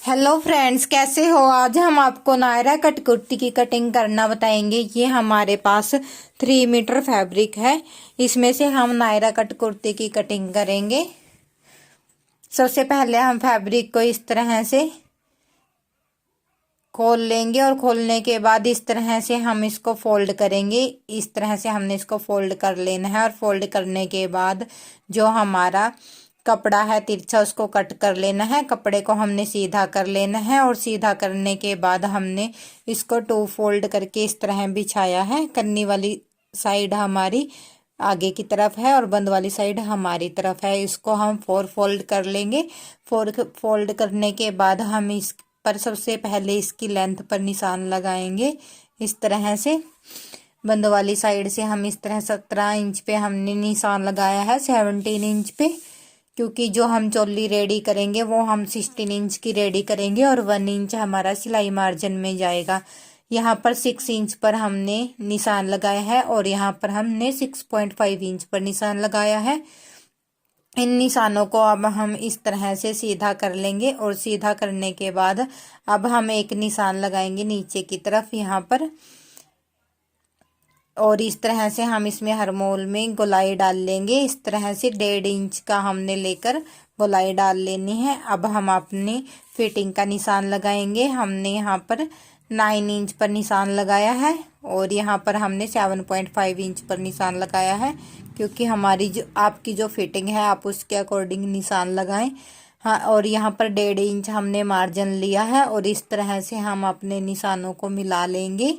Hello friends, कैसे हो। आज हम आपको नायरा कट कुर्ती की कटिंग करना बताएंगे। ये हमारे पास 3 मीटर फैब्रिक है। इसमें से हम नायरा कट कुर्ती की कटिंग करेंगे। सबसे पहले हम फैब्रिक को इस तरह से खोल लेंगे और खोलने के बाद इस तरह से हम इसको फोल्ड करेंगे। इस तरह से हमने इसको फोल्ड कर लेना है और फोल्ड करने के बाद जो हमारा कपड़ा है तिरछा उसको कट कर लेना है। कपड़े को हमने सीधा कर लेना है और सीधा करने के बाद हमने इसको 2 फोल्ड करके इस तरह बिछाया है। कन्नी वाली साइड हमारी आगे की तरफ है और बंद वाली साइड हमारी तरफ है। इसको हम 4 फोल्ड कर लेंगे। 4 फोल्ड करने के बाद हम इस पर सबसे पहले इसकी लेंथ पर निशान लगाएंगे। इस तरह से बंद वाली साइड से हम इस तरह 17 इंच पे हमने निशान लगाया है 17 इंच पे, क्योंकि जो हम चोली रेडी करेंगे वो हम 16 इंच की रेडी करेंगे और 1 इंच हमारा सिलाई मार्जिन में जाएगा। यहाँ पर 6 इंच पर हमने निशान लगाया है और यहाँ पर हमने 6.5 इंच पर निशान लगाया है। इन निशानों को अब हम इस तरह से सीधा कर लेंगे और सीधा करने के बाद अब हम एक निशान लगाएंगे नीचे की तरफ यहाँ पर, और इस तरह से हम इसमें हर मोल में गोलाई डाल लेंगे। इस तरह से 1.5 इंच का हमने लेकर गोलाई डाल लेनी है। अब हम अपनी फिटिंग का निशान लगाएंगे। हमने यहाँ पर 9 इंच पर निशान लगाया है और यहाँ पर हमने 7.5 इंच पर निशान लगाया है, क्योंकि हमारी जो आपकी जो फिटिंग है आप उसके अकॉर्डिंग निशान लगाएं। हाँ, और यहाँ पर 1.5 इंच हमने मार्जिन लिया है और इस तरह से हम अपने निशानों को मिला लेंगे।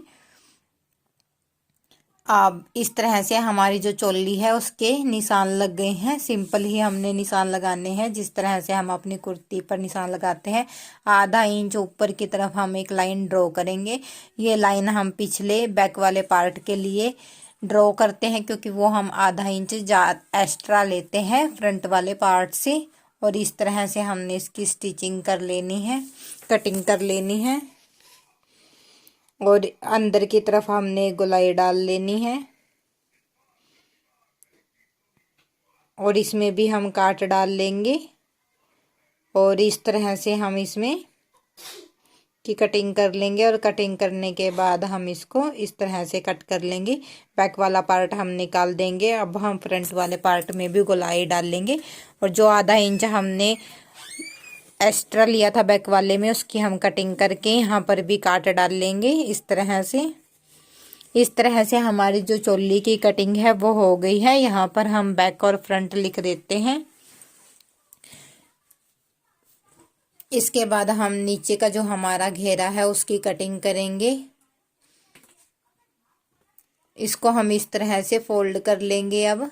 अब इस तरह से हमारी जो चोली है उसके निशान लग गए हैं। सिंपल ही हमने निशान लगाने हैं जिस तरह से हम अपनी कुर्ती पर निशान लगाते हैं। आधा इंच ऊपर की तरफ हम एक लाइन ड्रॉ करेंगे। ये लाइन हम पिछले बैक वाले पार्ट के लिए ड्रॉ करते हैं, क्योंकि वो हम आधा इंच एक्स्ट्रा लेते हैं फ्रंट वाले पार्ट से। और इस तरह से हमने इसकी स्टिचिंग कर लेनी है, कटिंग कर लेनी है। और अंदर की तरफ हमने गोलाई डाल लेनी है और इसमें भी हम काट डाल लेंगे। और इस तरह से हम इसमें की कटिंग कर लेंगे और कटिंग करने के बाद हम इसको इस तरह से कट कर लेंगे। बैक वाला पार्ट हम निकाल देंगे। अब हम फ्रंट वाले पार्ट में भी गोलाई डाल लेंगे और जो आधा इंच हमने एक्स्ट्रा लिया था बैक वाले में उसकी हम कटिंग करके यहाँ पर भी काट डाल लेंगे। इस तरह से हमारी जो चोली की कटिंग है वो हो गई है। यहाँ पर हम बैक और फ्रंट लिख देते हैं। इसके बाद हम नीचे का जो हमारा घेरा है उसकी कटिंग करेंगे। इसको हम इस तरह से फोल्ड कर लेंगे। अब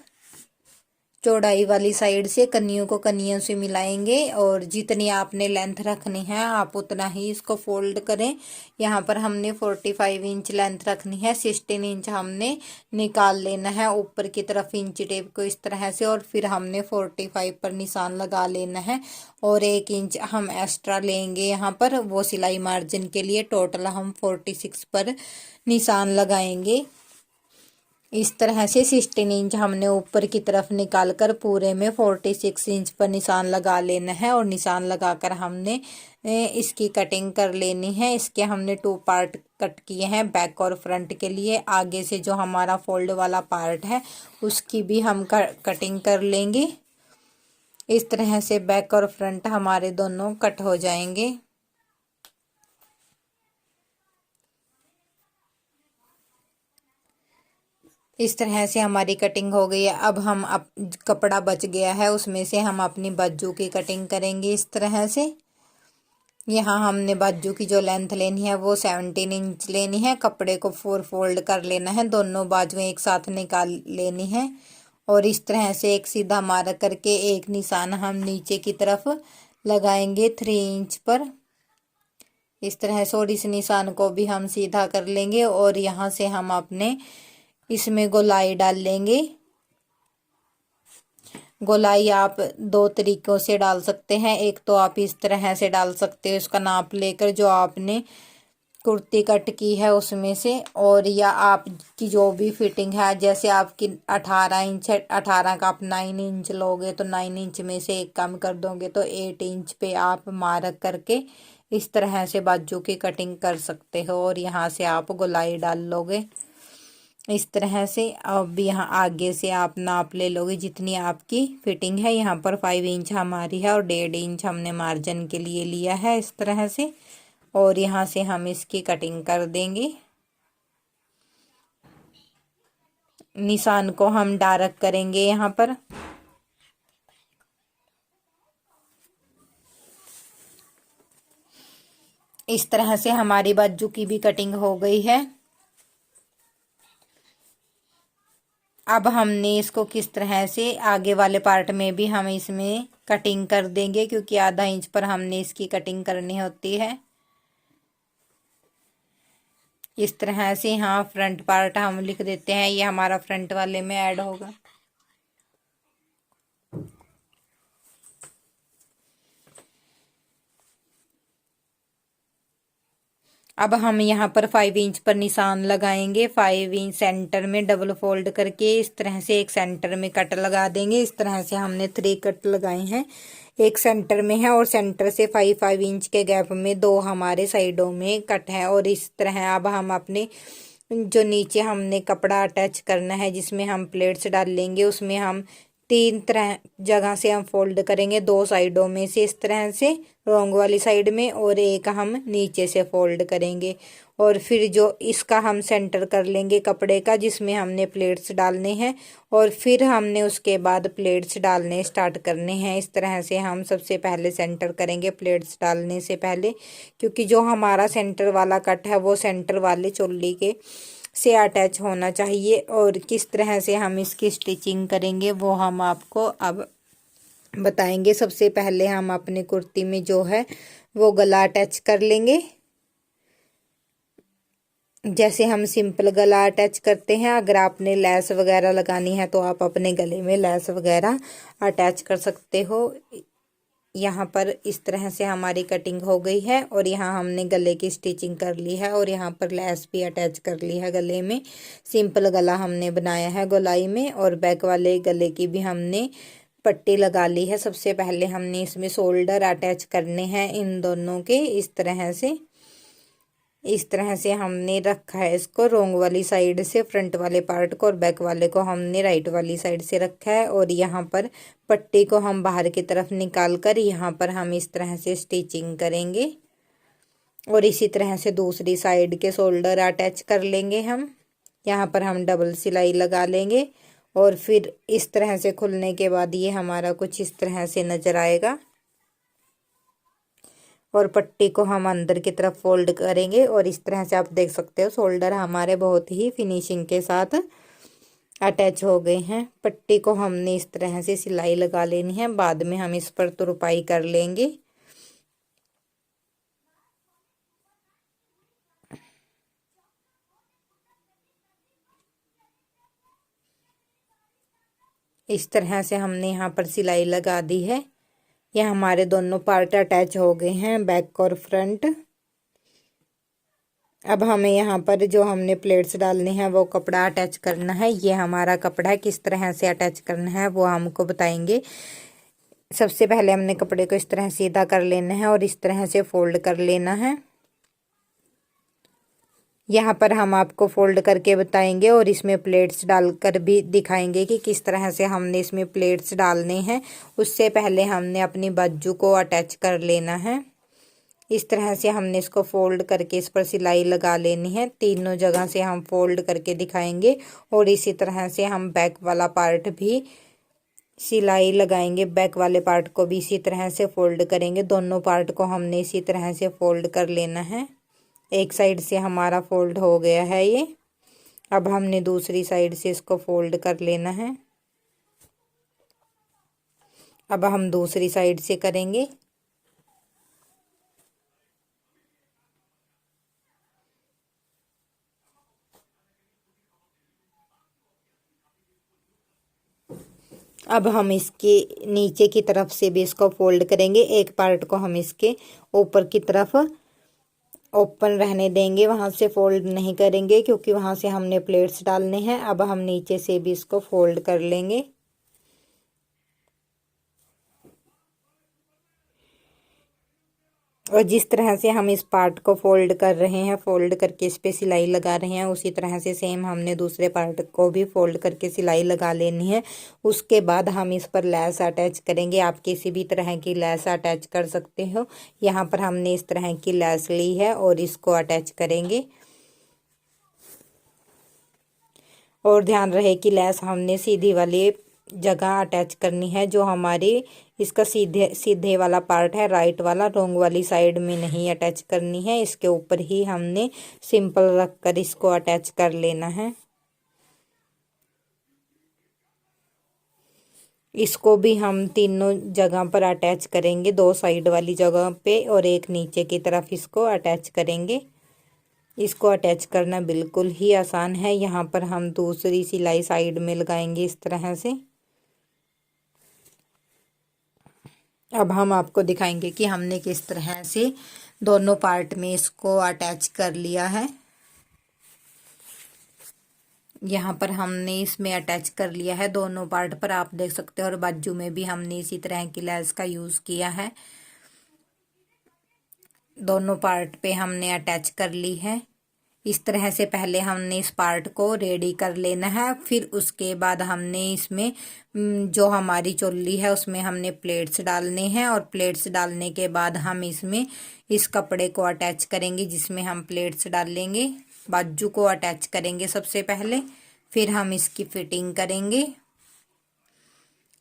चौड़ाई वाली साइड से कन्नियों को कन्नियों से मिलाएंगे और जितनी आपने लेंथ रखनी है आप उतना ही इसको फोल्ड करें। यहाँ पर हमने 45 इंच लेंथ रखनी है। 16 इंच हमने निकाल लेना है ऊपर की तरफ इंच टेप को इस तरह से, और फिर हमने 45 पर निशान लगा लेना है और 1 इंच हम एक्स्ट्रा लेंगे यहाँ पर, वो सिलाई मार्जिन के लिए। टोटल हम 46 पर निशान लगाएंगे। इस तरह से 16 इंच हमने ऊपर की तरफ निकाल कर पूरे में 46 इंच पर निशान लगा लेना है और निशान लगाकर हमने इसकी कटिंग कर लेनी है। इसके हमने 2 पार्ट कट किए हैं बैक और फ्रंट के लिए। आगे से जो हमारा फोल्ड वाला पार्ट है उसकी भी हम कटिंग कर लेंगे। इस तरह से बैक और फ्रंट हमारे दोनों कट हो जाएंगे। इस तरह से हमारी कटिंग हो गई है। अब हम कपड़ा बच गया है उसमें से हम अपनी बाजू की कटिंग करेंगे। इस तरह से यहाँ हमने बाजू की जो लेंथ लेनी है वो 17 इंच लेनी है। कपड़े को 4 फोल्ड कर लेना है, दोनों बाजुएं एक साथ निकाल लेनी है और इस तरह से एक सीधा मार्क करके एक निशान हम नीचे की तरफ लगाएंगे 3 इंच पर इस तरह से, और इस निशान को भी हम सीधा कर लेंगे और यहाँ से हम अपने इसमें गोलाई डाल लेंगे। गोलाई आप 2 तरीकों से डाल सकते हैं। एक तो आप इस तरह से डाल सकते हो, इसका नाप लेकर जो आपने कुर्ती कट की है उसमें से, और या आपकी जो भी फिटिंग है, जैसे आपकी 18 इंच है, 18 का आप 9 इंच लोगे तो 9 इंच में से एक कम कर दोगे तो 8 इंच पे आप मार्क करके इस तरह से बाजू की कटिंग कर सकते हो। और यहाँ से आप गोलाई डाल लोगे इस तरह से। अब यहाँ आगे से आप नाप ले लोगे जितनी आपकी फिटिंग है। यहाँ पर 5 इंच हमारी है और 1.5 इंच हमने मार्जिन के लिए लिया है इस तरह से। और यहाँ से हम इसकी कटिंग कर देंगे। निशान को हम डार्क करेंगे यहाँ पर। इस तरह से हमारी बाजू की भी कटिंग हो गई है। अब हमने इसको किस तरह से आगे वाले पार्ट में भी हम इसमें कटिंग कर देंगे, क्योंकि आधा इंच पर हमने इसकी कटिंग करनी होती है। इस तरह से यहाँ फ्रंट पार्ट हम लिख देते हैं, ये हमारा फ्रंट वाले में ऐड होगा। अब हम यहाँ पर 5 इंच पर निशान लगाएंगे। 5 इंच सेंटर में डबल फोल्ड करके इस तरह से एक सेंटर में कट लगा देंगे। इस तरह से हमने 3 कट लगाए हैं, एक सेंटर में है और सेंटर से 5 इंच के गैप में 2 हमारे साइडों में कट है। और इस तरह अब हम अपने जो नीचे हमने कपड़ा अटैच करना है जिसमें हम प्लेट्स डाल लेंगे, उसमें हम 3 तरह जगह से हम फोल्ड करेंगे, 2 साइडों में से इस तरह से रोंग वाली साइड में, और एक हम नीचे से फोल्ड करेंगे। और फिर जो इसका हम सेंटर कर लेंगे कपड़े का जिसमें हमने प्लेट्स डालने हैं, और फिर हमने उसके बाद प्लेट्स डालने स्टार्ट करने हैं। इस तरह से हम सबसे पहले सेंटर करेंगे प्लेट्स डालने से पहले, क्योंकि जो हमारा सेंटर वाला कट है वो सेंटर वाले चोली के से अटैच होना चाहिए। और किस तरह से हम इसकी स्टिचिंग करेंगे वो हम आपको अब बताएंगे। सबसे पहले हम अपने कुर्ती में जो है वो गला अटैच कर लेंगे, जैसे हम सिंपल गला अटैच करते हैं। अगर आपने लेस वगैरह लगानी है तो आप अपने गले में लेस वगैरह अटैच कर सकते हो। यहाँ पर इस तरह से हमारी कटिंग हो गई है और यहाँ हमने गले की स्टिचिंग कर ली है और यहाँ पर लेस भी अटैच कर ली है गले में। सिंपल गला हमने बनाया है गोलाई में, और बैक वाले गले की भी हमने पट्टी लगा ली है। सबसे पहले हमने इसमें शोल्डर अटैच करने हैं इन दोनों के इस तरह से। इस तरह से हमने रखा है इसको रोंग वाली साइड से फ्रंट वाले पार्ट को, और बैक वाले को हमने राइट वाली साइड से रखा है। और यहाँ पर पट्टी को हम बाहर की तरफ निकाल कर यहाँ पर हम इस तरह से स्टिचिंग करेंगे। और इसी तरह से दूसरी साइड के शोल्डर अटैच कर लेंगे हम। यहाँ पर हम डबल सिलाई लगा लेंगे और फिर इस तरह से खुलने के बाद ये हमारा कुछ इस तरह से नजर आएगा। और पट्टी को हम अंदर की तरफ फोल्ड करेंगे और इस तरह से आप देख सकते हो शोल्डर हमारे बहुत ही फिनिशिंग के साथ अटैच हो गए हैं। पट्टी को हमने इस तरह से सिलाई लगा लेनी है, बाद में हम इस पर तुरपाई कर लेंगे। इस तरह से हमने यहाँ पर सिलाई लगा दी है। यह हमारे दोनों पार्ट अटैच हो गए हैं, बैक और फ्रंट। अब हमें यहाँ पर जो हमने प्लेट्स डालने हैं वो कपड़ा अटैच करना है। ये हमारा कपड़ा है, किस तरह से अटैच करना है वो हमको बताएंगे। सबसे पहले हमने कपड़े को इस तरह सीधा कर लेना है और इस तरह से फोल्ड कर लेना है। यहाँ पर हम आपको फोल्ड करके बताएंगे और इसमें प्लेट्स डालकर भी दिखाएंगे कि किस तरह से हमने इसमें प्लेट्स डालने हैं। उससे पहले हमने अपनी बाजू को अटैच कर लेना है। इस तरह से हमने इसको फोल्ड करके इस पर सिलाई लगा लेनी है। तीनों जगह से हम फोल्ड करके दिखाएंगे और इसी तरह से हम बैक वाला पार्ट भी सिलाई लगाएंगे। बैक वाले पार्ट को भी इसी तरह से फोल्ड करेंगे। दोनों पार्ट को हमने इसी तरह से फोल्ड कर लेना है। एक साइड से हमारा फोल्ड हो गया है ये। अब हमने दूसरी साइड से इसको फोल्ड कर लेना है। अब हम दूसरी साइड से करेंगे। अब हम इसके नीचे की तरफ से भी इसको फोल्ड करेंगे। एक पार्ट को हम इसके ऊपर की तरफ ओपन रहने देंगे, वहां से फोल्ड नहीं करेंगे क्योंकि वहां से हमने प्लेट्स डालने हैं। अब हम नीचे से भी इसको फोल्ड कर लेंगे। और जिस तरह से हम इस पार्ट को फोल्ड कर रहे हैं, फोल्ड करके इस पे सिलाई लगा रहे हैं, उसी तरह से सेम हमने दूसरे पार्ट को भी फोल्ड करके सिलाई लगा लेनी है। उसके बाद हम इस पर लैस अटैच करेंगे। आप किसी भी तरह की लैस अटैच कर सकते हो। यहाँ पर हमने इस तरह की लैस ली है और इसको अटैच करेंगे। और ध्यान रहे कि लैस हमने सीधी वाली जगह अटैच करनी है, जो हमारी इसका सीधे सीधे वाला पार्ट है, राइट वाला, रॉन्ग वाली साइड में नहीं अटैच करनी है। इसके ऊपर ही हमने सिंपल रख कर इसको अटैच कर लेना है। इसको भी हम तीनों जगह पर अटैच करेंगे, 2 साइड वाली जगह पे और एक नीचे की तरफ इसको अटैच करेंगे। इसको अटैच करना बिल्कुल ही आसान है। यहाँ पर हम दूसरी सिलाई साइड में लगाएंगे इस तरह से। अब हम आपको दिखाएंगे कि हमने किस तरह से दोनों पार्ट में इसको अटैच कर लिया है। यहाँ पर हमने इसमें अटैच कर लिया है दोनों पार्ट पर, आप देख सकते हो। और बाजू में भी हमने इसी तरह की लैस का यूज किया है। दोनों पार्ट पे हमने अटैच कर ली है। इस तरह से पहले हमने इस पार्ट को रेडी कर लेना है। फिर उसके बाद हमने इसमें जो हमारी चोली है उसमें हमने प्लेट्स डालने हैं। और प्लेट्स डालने के बाद हम इसमें इस कपड़े को अटैच करेंगे जिसमें हम प्लेट्स डालेंगे। बाजू को अटैच करेंगे सबसे पहले, फिर हम इसकी फिटिंग करेंगे।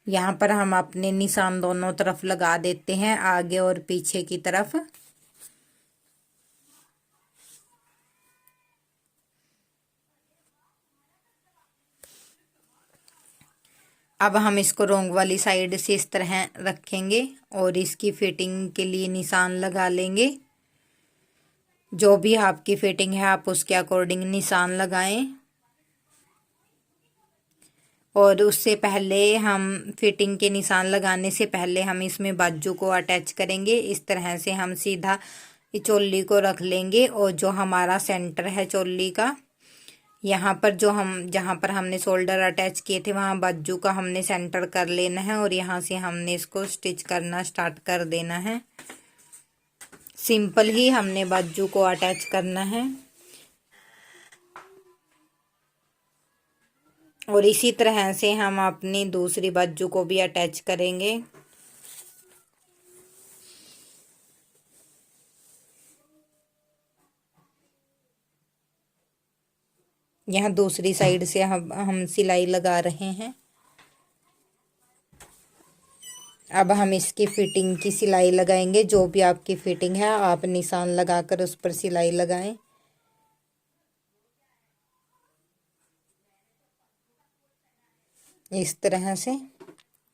यहाँ पर हम अपने निशान दोनों तरफ लगा देते हैं, आगे और पीछे की तरफ। अब हम इसको रोंग वाली साइड से इस तरह रखेंगे और इसकी फिटिंग के लिए निशान लगा लेंगे। जो भी आपकी फिटिंग है आप उसके अकॉर्डिंग निशान लगाएं। और उससे पहले हम फिटिंग के निशान लगाने से पहले हम इसमें बाजू को अटैच करेंगे। इस तरह से हम सीधा चोली को रख लेंगे। और जो हमारा सेंटर है चोली का, यहाँ पर जहाँ पर हमने शोल्डर अटैच किए थे वहाँ बाजू का हमने सेंटर कर लेना है। और यहाँ से हमने इसको स्टिच करना स्टार्ट कर देना है। सिंपल ही हमने बाजू को अटैच करना है। और इसी तरह से हम अपनी दूसरी बाजू को भी अटैच करेंगे। यहाँ दूसरी साइड से हम सिलाई लगा रहे हैं। अब हम इसकी फिटिंग की सिलाई लगाएंगे। जो भी आपकी फिटिंग है आप निशान लगाकर उस पर सिलाई लगाएं। इस तरह से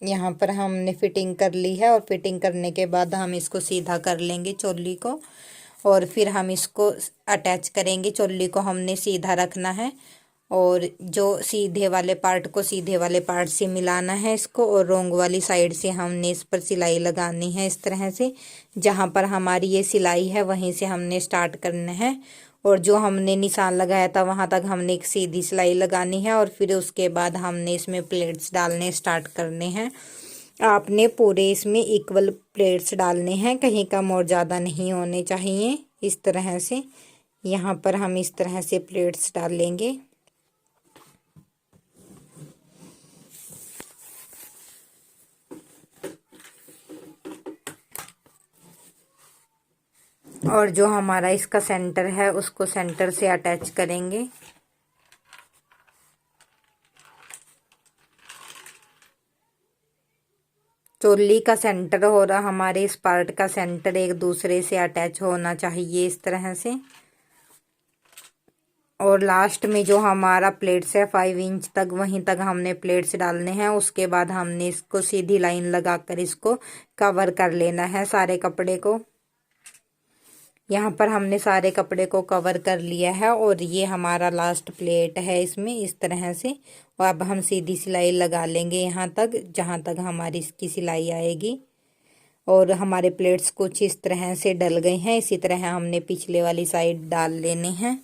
यहाँ पर हमने फिटिंग कर ली है। और फिटिंग करने के बाद हम इसको सीधा कर लेंगे चोली को। और फिर हम इसको अटैच करेंगे। चोली को हमने सीधा रखना है और जो सीधे वाले पार्ट को सीधे वाले पार्ट से मिलाना है इसको। और रोंग वाली साइड से हमने इस पर सिलाई लगानी है इस तरह से। जहाँ पर हमारी ये सिलाई है वहीं से हमने स्टार्ट करना है। और जो हमने निशान लगाया था वहां तक हमने एक सीधी सिलाई लगानी है। और फिर उसके बाद हमने इसमें प्लेट्स डालने स्टार्ट करने हैं। आपने पूरे इसमें इक्वल प्लेट्स डालने हैं, कहीं कम और ज़्यादा नहीं होने चाहिए। इस तरह से यहाँ पर हम इस तरह से प्लेट्स डालेंगे। और जो हमारा इसका सेंटर है उसको सेंटर से अटैच करेंगे। चोली का सेंटर हो रहा, हमारे इस पार्ट का सेंटर एक दूसरे से अटैच होना चाहिए इस तरह से। और लास्ट में जो हमारा प्लेट्स है 5 इंच तक, वहीं तक हमने प्लेट्स डालने हैं। उसके बाद हमने इसको सीधी लाइन लगाकर इसको कवर कर लेना है सारे कपड़े को। यहाँ पर हमने सारे कपड़े को कवर कर लिया है। और ये हमारा लास्ट प्लेट है इसमें इस तरह से। और अब हम सीधी सिलाई लगा लेंगे यहाँ तक, जहाँ तक हमारी इसकी सिलाई आएगी। और हमारे प्लेट्स कुछ इस तरह से डल गए हैं। इसी तरह हमने पिछले वाली साइड डाल लेने हैं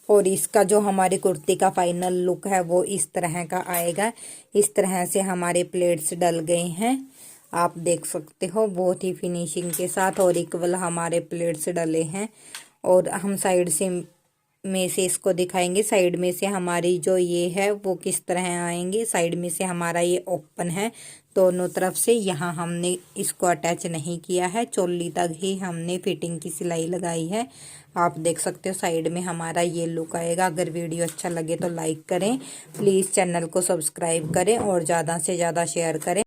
और इसका जो हमारी कुर्ती का फाइनल लुक है वो इस तरह का आएगा। इस तरह से हमारे प्लेट्स डल गए हैं, आप देख सकते हो बहुत ही फिनिशिंग के साथ और इक्वल हमारे प्लेट्स डले हैं। और हम साइड से में से इसको दिखाएंगे, साइड में से हमारी जो ये है वो किस तरह आएंगे। साइड में से हमारा ये ओपन है दोनों तरफ से, यहाँ हमने इसको अटैच नहीं किया है, चोली तक ही हमने फिटिंग की सिलाई लगाई है। आप देख सकते हो साइड में हमारा ये लुक आएगा। अगर वीडियो अच्छा लगे तो लाइक करें, प्लीज़ चैनल को सब्सक्राइब करें और ज़्यादा से ज़्यादा शेयर करें।